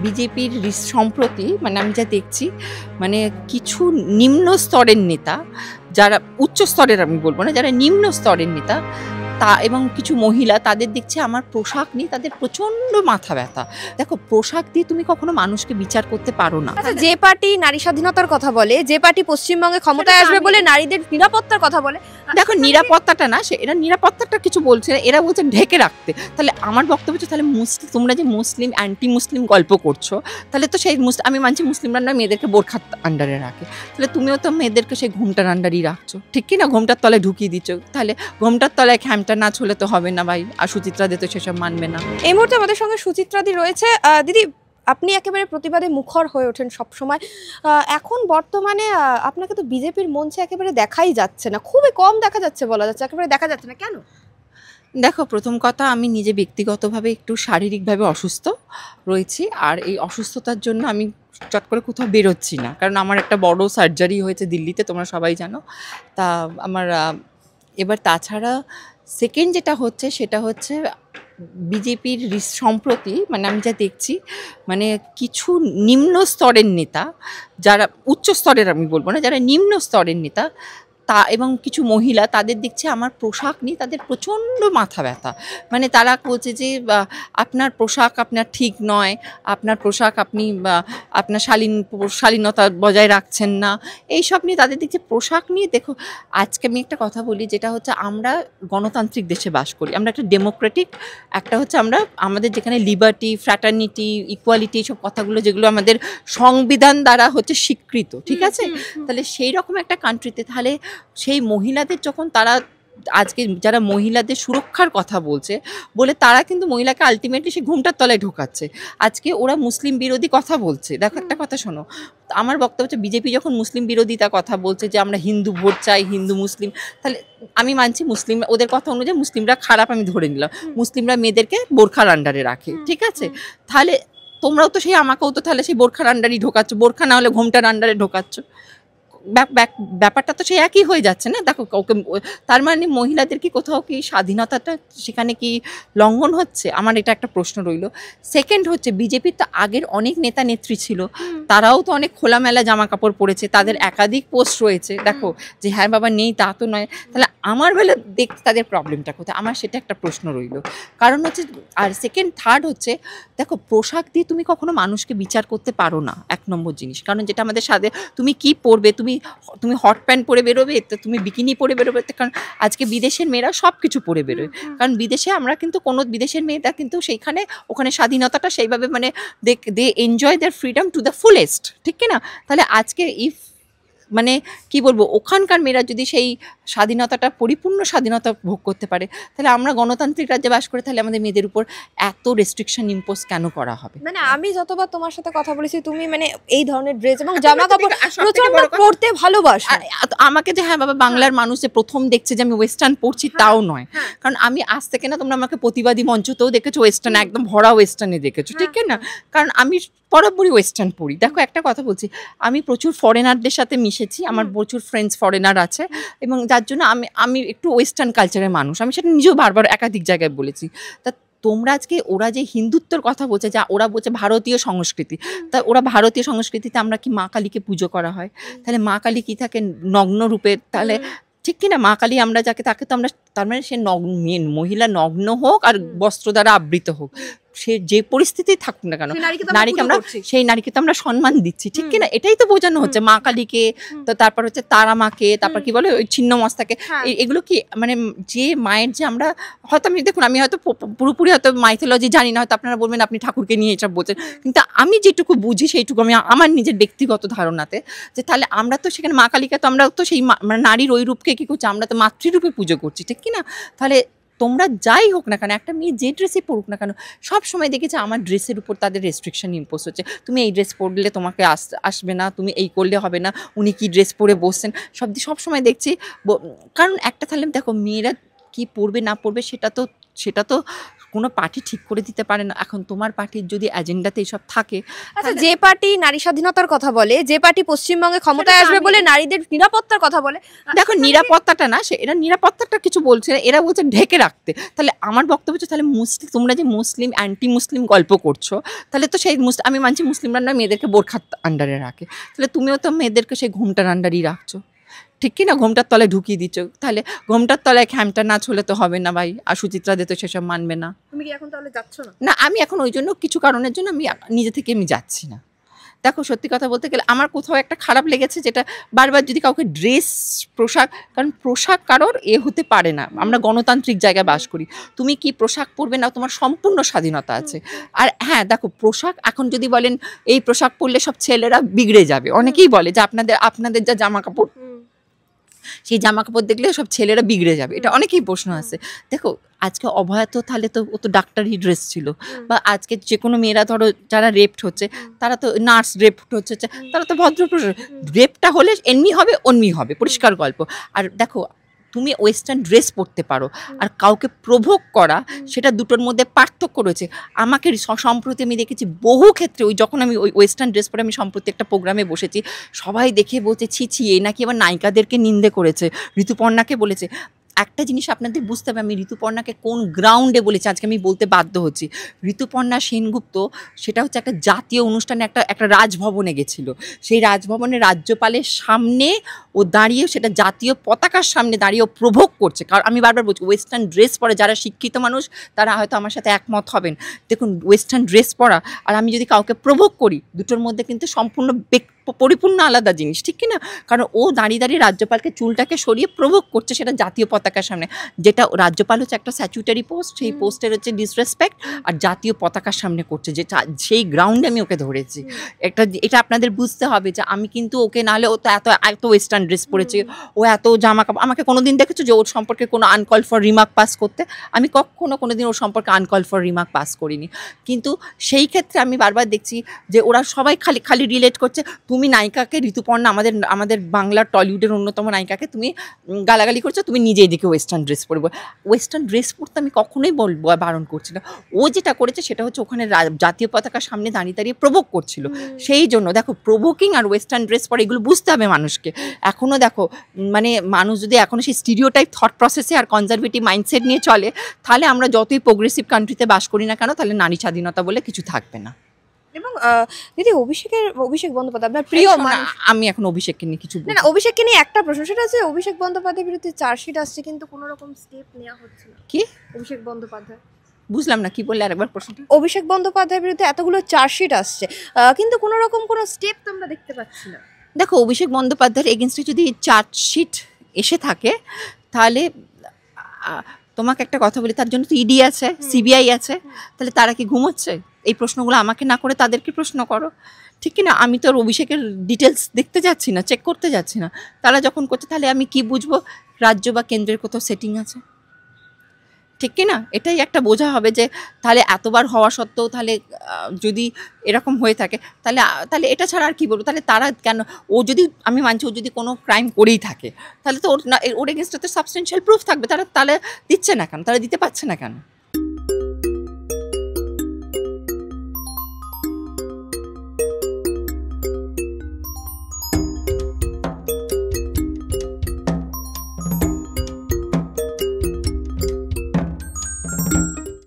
বিজেপির সম্প্রতি মানে আমি যা দেখছি মানে কিছু নিম্ন স্তরের নেতা, যারা উচ্চ স্তরের আমি বলবো না, যারা নিম্ন স্তরের নেতা তা এবং কিছু মহিলা, তাদের দেখছি আমার পোশাক নিয়ে তাদের প্রচন্ড মাথা ব্যথা। দেখো, পোশাক দিয়ে তুমি কখনো মানুষকে বিচার করতে পারো না। আচ্ছা, যে পার্টি নারী স্বাধীনতার কথা বলে, যে পার্টি পশ্চিমবঙ্গে ক্ষমতায় আসবে বলে নারীদের নিরাপত্তার কথা বলে, দেখো নিরাপত্তাটা না, সে এরা নিরাপত্তাটা কিছু বলছে না, এরা বলছে ঢেকে রাখতে। তাহলে আমার বক্তব্য হচ্ছে, তাহলে তোমরা যে মুসলিম অ্যান্টি মুসলিম গল্প করছো, তাহলে তো সেই আমি মানছি মুসলিমরা না মেয়েদেরকে বোরখার আন্ডারে রাখে, তাহলে তুমিও তো মেয়েদেরকে সেই ঘোমটার আন্ডারই রাখছো, ঠিক কি না? ঘোমটার তলায় ঢুকিয়ে দিচ্ছ, তাহলে ঘোমটার তলায় খ্যামটা না ছুলে তো হবে না ভাই। আর সুচিত্রা দে তো সেসব মানবে না। এই মুহূর্তে আমাদের সঙ্গে সুচিত্রা দি রয়েছে। দিদি, আপনি একেবারে প্রতিবাদে মুখর হয়ে ওঠেন সবসময়। এখন বর্তমানে আপনাকে তো বিজেপির মঞ্চে একেবারে দেখাই যাচ্ছে না, খুবই কম দেখা যাচ্ছে বলা যাচ্ছে, একেবারে দেখা যাচ্ছে না, কেন? দেখো, প্রথম কথা, আমি নিজে ব্যক্তিগতভাবে একটু শারীরিকভাবে অসুস্থ রয়েছি, আর এই অসুস্থতার জন্য আমি চট করে কোথাও বেরোচ্ছি না, কারণ আমার একটা বড় সার্জারি হয়েছে দিল্লিতে, তোমরা সবাই জানো। তা আমার এবার তাছাড়া সেকেন্ড যেটা হচ্ছে সেটা হচ্ছে বিজেপির সম্প্রতি মানে আমি যা দেখছি মানে কিছু নিম্ন স্তরের নেতা, যারা উচ্চ স্তরের আমি বলবো না, যারা নিম্ন স্তরের নেতা তা এবং কিছু মহিলা, তাদের দেখছি আমার পোশাক নিয়ে তাদের প্রচণ্ড মাথা ব্যথা। মানে তারা বলছে যে আপনার পোশাক আপনার ঠিক নয়, আপনার পোশাক আপনি আপনার শালীনতা বজায় রাখছেন না, এইসব নিয়ে তাদের দেখছি। পোশাক নিয়ে দেখো, আজকে আমি একটা কথা বলি, যেটা হচ্ছে আমরা গণতান্ত্রিক দেশে বাস করি, আমরা একটা ডেমোক্রেটিক, একটা হচ্ছে আমাদের যেখানে লিবার্টি, ফ্র্যাটার্নিটি, ইকুয়ালিটি, এইসব কথাগুলো যেগুলো আমাদের সংবিধান দ্বারা হচ্ছে স্বীকৃত, ঠিক আছে? তাহলে সেই রকম একটা কান্ট্রিতে তাহলে সেই মহিলাদের যখন তারা আজকে যারা মহিলাদের সুরক্ষার কথা বলে তারা কিন্তু মহিলাকে আলটিমেটলি সে ঘুমটার তলায় ঢোকাচ্ছে। আজকে ওরা মুসলিম বিরোধী কথা বলছে। দেখো, একটা কথা শোনো, আমার বক্তব্য হচ্ছে বিজেপি যখন মুসলিম বিরোধিতা কথা বলছে যে আমরা হিন্দু ভোট চাই, হিন্দু মুসলিম, তাহলে আমি মানছি মুসলিম, ওদের কথা অনুযায়ী মুসলিমরা খারাপ, আমি ধরে নিলাম, মুসলিমরা মেয়েদেরকে বোরখার আন্ডারে রাখে, ঠিক আছে? তাহলে তোমরাও তো সেই আমাকেও তো তাহলে সেই বোরখার আন্ডারই ঢোকাচ্ছ, বোরখা না হলে ঘোমটার আন্ডারে ঢোকাচ্ছ। ব্যাপারটা তো সেই একই হয়ে যাচ্ছে না? দেখো, ওকে তার মানে মহিলাদের কি কোথাও কি স্বাধীনতাটা সেখানে কি লঙ্ঘন হচ্ছে? আমার এটা একটা প্রশ্ন রইল। সেকেন্ড হচ্ছে, বিজেপির তো আগের অনেক নেতা নেত্রী ছিল, তারাও তো অনেক খোলামেলা জামা কাপড় পরেছে, তাদের একাধিক পোস্ট রয়েছে। দেখো, যে হ্যাঁ বাবা নেই তা তো নয়, তাহলে আমার বেলা দেখতে তাদের প্রবলেমটা কোথায়? আমার সেটা একটা প্রশ্ন রইল। কারণ হচ্ছে, আর থার্ড হচ্ছে, দেখো, পোশাক দিয়ে তুমি কখনো মানুষকে বিচার করতে পারো না, এক নম্বর জিনিস। কারণ যেটা আমাদের সাথে, তুমি কি পরবে, তুমি হট প্যান্ট পরে বেরোবে, তো তুমি বিকিনি পরে বেরোবে, কারণ আজকে বিদেশের মেয়েরা সব কিছু পরে বেরোয়। কারণ বিদেশে আমরা কিন্তু কোনো বিদেশের মেয়েরা কিন্তু ওখানে স্বাধীনতাটা সেইভাবে মানে they enjoy their freedom to the fullest, ঠিক না? তাহলে আজকে মানে কি বলবো, ওখানকার মেয়েরা যদি সেই স্বাধীনতাটা, পরিপূর্ণ স্বাধীনতা ভোগ করতে পারে, তাহলে আমরা গণতান্ত্রিক রাজ্যে বাস করে, তাহলে আমাদের মেয়েদের উপর এত রেস্ট্রিকশন ইম্পোজ কেন করা হবে? মানে আমি যতবার তোমার সাথে কথা বলেছি, তুমি মানে এই ধরনের ড্রেস এবং জামা কাপড় প্রচন্ড পরতে ভালোবাসো। আমাকে যে হ্যাঁ বাবা বাংলার মানুষ যে প্রথম দেখছে যে আমি ওয়েস্টার্ন পরছি, তাও নয়। কারণ আমি আজ থেকে না, তোমরা আমাকে প্রতিবাদী মঞ্চতেও দেখেছো ওয়েস্টার্ন, একদম ভরা ওয়েস্টার্নে দেখেছো, ঠিক না? কারণ আমি বরাবরই ওয়েস্টার্ন পরি। দেখো, একটা কথা বলছি, আমি প্রচুর ফরেনারদের সাথে মিশেছি, আমার প্রচুর ফ্রেন্ডস ফরেনার আছে, এবং যার জন্য আমি একটু ওয়েস্টার্ন কালচারের মানুষ, আমি সেটা নিজেও বারবার একাধিক জায়গায় বলেছি। তা তোমরা আজকে ওরা যে হিন্দুত্বর কথা বলছে, যা ওরা বলছে ভারতীয় সংস্কৃতি, তা ওরা ভারতীয় সংস্কৃতিতে আমরা কি মা কালীকে পুজো করা হয়? তাহলে মা কালী কি থাকে? নগ্ন রূপে, তাহলে ঠিক কিনা? মা কালী আমরা তাকে তো আমরা, তার মানে সে মহিলা নগ্ন হোক আর বস্ত্র দ্বারা আবৃত হোক, সে যে পরিস্থিতি থাকুক না কেন, সেই নারীকে তো আমরা সম্মান দিচ্ছি, ঠিক কিনা? এটাই তো বোঝানো হচ্ছে মা কালীকে। তো তারপর হচ্ছে তারা মাকে, তারপর কি বলে ওই ছিন্ন মস্তাকে, এগুলো কি মানে যে মায়ের যে আমরা হয়তো, আমি হয়তো পুরোপুরি হয়তো মাইথোলজি জানি না, হয়তো আপনারা বলবেন আপনি ঠাকুরকে নিয়ে এসব বলছেন, কিন্তু আমি যেটুকু বুঝি সেইটুকু আমি আমার নিজের ব্যক্তিগত ধারণাতে, যে তাহলে আমরা তো সেখানে মা কালীকে তো আমরা তো সেই নারীর ওই রূপকে কি করছি, আমরা তো মাতৃরূপে পুজো করছি, ঠিক কিনা? তাহলে তোমরা যাই হোক না কেন, একটা মেয়ে যে ড্রেসই পরুক না কেন, সব সময় দেখেছি আমার ড্রেসের উপর তাদের রেস্ট্রিকশন ইম্পোজ হচ্ছে। তুমি এই ড্রেস পরলে তোমাকে আসবে না, তুমি এই করলে হবে না, উনি কি ড্রেস পরে বসছেন, সব সময় দেখছি। কারণ একটা তাহলে দেখো, মেয়েরা কি পরবে না পরবে সেটা তো কোনো পার্টি ঠিক করে দিতে পারে না। এখন তোমার পার্টির যদি এজেন্ডাতে এসব থাকে, আচ্ছা, যে পার্টি নারী স্বাধীনতার কথা বলে, যে পার্টি পশ্চিমবঙ্গে ক্ষমতায় আসবে বলে নারীদের নিরাপত্তার কথা বলে, দেখো নিরাপত্তাটা না, সে এরা নিরাপত্তাটা কিছু বলছে না, এরা বলছে ঢেকে রাখতে। তাহলে আমার বক্তব্য হচ্ছে, তাহলে মুসলিম, তোমরা যে মুসলিম অ্যান্টি মুসলিম গল্প করছো, তাহলে তো সেই আমি মানছি মুসলিমরা না মেয়েদেরকে বোরখার আন্ডারে রাখে, তাহলে তুমিও তো মেয়েদেরকে সেই ঘোমটার আন্ডারই রাখছো, ঠিক কি না? ঘোমটার তলায় ঢুকিয়ে দিচ্ছ, তাহলে ঘোমটার তলায় খ্যামটা নাচ হলে তো হবে না ভাই, আর সুচিত্রা দে তো সেসব মানবে না। তুমি কি এখন তাহলে যাচ্ছ না? না, আমি এখন ওই জন্য কিছু কারণের জন্য আমি নিজে থেকে আমি যাচ্ছি না। দেখো সত্যি কথা বলতে গেলে আমার কোথাও একটা খারাপ লেগেছে, যেটা বারবার যদি কাউকে ড্রেস, পোশাক, কারণ পোশাক কারোর হতে পারে না, আমরা গণতান্ত্রিক জায়গায় বাস করি, তুমি কি পোশাক পরবে না তোমার সম্পূর্ণ স্বাধীনতা আছে। আর হ্যাঁ দেখো, পোশাক এখন যদি বলেন এই পোশাক পরলে সব ছেলেরা বিগড়ে যাবে, অনেকেই বলে যে আপনাদের যা জামা কাপড়, সেই জামা কাপড় দেখলে সব ছেলেরা বিগড়ে যাবে, এটা অনেকেই প্রশ্ন আছে। দেখো আজকে অভয়া তো তাহলে তো ও তো ডাক্তারি ড্রেস ছিল, বা আজকে যে কোনো মেয়েরা ধরো যারা রেপড হচ্ছে, তারা তো নার্স রেপড হচ্ছে, তারা তো ভদ্র রেপটা হলে এমনি হবে অমনি হবে, পরিষ্কার গল্প। আর দেখো তুমি ওয়েস্টার্ন ড্রেস পরতে পারো, আর কাউকে প্রভোগ করা, সেটা দুটোর মধ্যে পার্থক্য রয়েছে। আমাকে সম্প্রতি আমি দেখেছি বহু ক্ষেত্রে, ওই যখন আমি ওই ওয়েস্টার্ন ড্রেস পরে আমি সম্প্রতি একটা প্রোগ্রামে বসেছি, সবাই দেখে বলছে ছি ছি, এই নাকি আবার নায়িকাদেরকে নিন্দে করেছে, ঋতুপর্ণাকে বলেছে। একটা জিনিস আপনাদের বুঝতে হবে, আমি ঋতুপর্ণাকে কোন গ্রাউন্ডে বলেছি আজকে আমি বলতে বাধ্য হচ্ছি। ঋতুপর্ণা সেনগুপ্ত সেটা হচ্ছে একটা জাতীয় অনুষ্ঠানে, একটা রাজভবনে গেছিলো, সেই রাজভবনে রাজ্যপালের সামনে ও দাঁড়িয়ে, সেটা জাতীয় পতাকার সামনে দাঁড়িয়ে ও প্রভোগ করছে। কারণ আমি বারবার বলছি, ওয়েস্টার্ন ড্রেস পরে যারা শিক্ষিত মানুষ তারা হয়তো আমার সাথে একমত হবেন। দেখুন ওয়েস্টার্ন ড্রেস পরা আর আমি যদি কাউকে প্রভোগ করি, দুটোর মধ্যে কিন্তু সম্পূর্ণ পরিপূর্ণ আলাদা জিনিস, ঠিক কি না? কারণ ও দাঁড়িয়ে দাঁড়িয়ে রাজ্যপালকে চুলটাকে সরিয়ে প্রভোগ করছে, সেটা জাতীয় পতাকার সামনে, যেটা রাজ্যপাল হচ্ছে একটা স্ট্যাচুটারি পোস্ট, সেই পোস্টের হচ্ছে ডিসরেসপেক্ট, আর জাতীয় পতাকার সামনে করছে, যে সেই গ্রাউন্ডে আমি ওকে ধরেছি। এটা আপনাদের বুঝতে হবে যে আমি কিন্তু ওকে, নাহলে ও তো এত ওয়েস্টার্ন ড্রেস পরেছে, ও এত জামা কাপড়, আমাকে কোনোদিন দেখেছো যে ওর সম্পর্কে কোনো আনকল ফর রিমার্ক পাস করতে? আমি কোনোদিন ওর সম্পর্কে আনকল ফর রিমার্ক পাস করিনি। কিন্তু সেই ক্ষেত্রে আমি বারবার দেখছি যে ওরা সবাই খালি রিলেট করছে, তুমি নায়িকাকে, ঋতুপর্ণা আমাদের বাংলার টলিউডের অন্যতম নায়িকাকে তুমি গালাগালি করছো, তুমি নিজে এদিকে ওয়েস্টার্ন ড্রেস পরবো। ওয়েস্টার্ন ড্রেস পরতে আমি কখনোই বারণ করছি না, ও যেটা করেছে সেটা হচ্ছে ওখানে জাতীয় পতাকার সামনে দাঁড়িয়ে দাঁড়িয়ে প্রভোগ করছিল। সেই জন্য দেখো, প্রভোকিং আর ওয়েস্টার্ন ড্রেস পরে এগুলো বুঝতে হবে মানুষকে। এখনও দেখো, মানে মানুষ যদি এখনও সেই স্টিরিওটাইপ থট প্রসেসে আর কনজারভেটিভ মাইন্ডসেট নিয়ে চলে, তাহলে আমরা যতই প্রোগ্রেসিভ কান্ট্রিতে বাস করি না কেন, তাহলে নারী স্বাধীনতা বলে কিছু থাকবে না। এবং দিদি, অভিষেক বন্দ্যোপাধ্যায় আপনার প্রিয় মানুষ। আমি এখন অভিষেককে নিয়ে কিছু না, অভিষেককে নিয়ে একটা প্রশ্ন, সেটা হচ্ছে অভিষেক বন্দ্যোপাধ্যায়ের বিরুদ্ধে চার্জশিট আসছে, কিন্তু কোনো রকম স্টেপ নেওয়া হচ্ছে না। কি? অভিষেক বন্দ্যোপাধ্যায়, বুঝলাম না, কি বললে আরেকবার প্রশ্নটা? অভিষেক বন্দ্যোপাধ্যায়ের বিরুদ্ধে এতগুলো চার্জশিট আসছে, কিন্তু কোনো রকম কোনো স্টেপ তো আমরা দেখতে পাচ্ছি না। দেখো, অভিষেক বন্দ্যোপাধ্যায়ের এগেনস্টে যদি চার্জশিট এসে থাকে, তাহলে তোমাকে একটা কথা বলি, তার জন্য তো ইডি আছে, সিবিআই আছে, তাহলে তারা কি ঘুমোচ্ছে? এই প্রশ্নগুলো আমাকে না করে তাদেরকে প্রশ্ন করো, ঠিক কি না? আমি তো অভিষেকের ডিটেলস দেখতে যাচ্ছি না, চেক করতে যাচ্ছি না, তারা যখন করছে তাহলে আমি কি বুঝবো রাজ্য বা কেন্দ্রের কোথাও সেটিং আছে, ঠিক কি না? এটাই একটা বোঝা হবে যে তাহলে এতবার হওয়া সত্ত্বেও তাহলে যদি এরকম হয়ে থাকে, তাহলে এটা ছাড়া আর কী বলবো? তাহলে তারা কেন, ও যদি, আমি মানছি ও যদি কোনো ক্রাইম করেই থাকে, তাহলে তো ওর এগেনস্টে তো সাবস্টেন্সিয়াল প্রুফ থাকবে, তাহলে দিচ্ছে না কেন, তারা দিতে পারছে না কেন?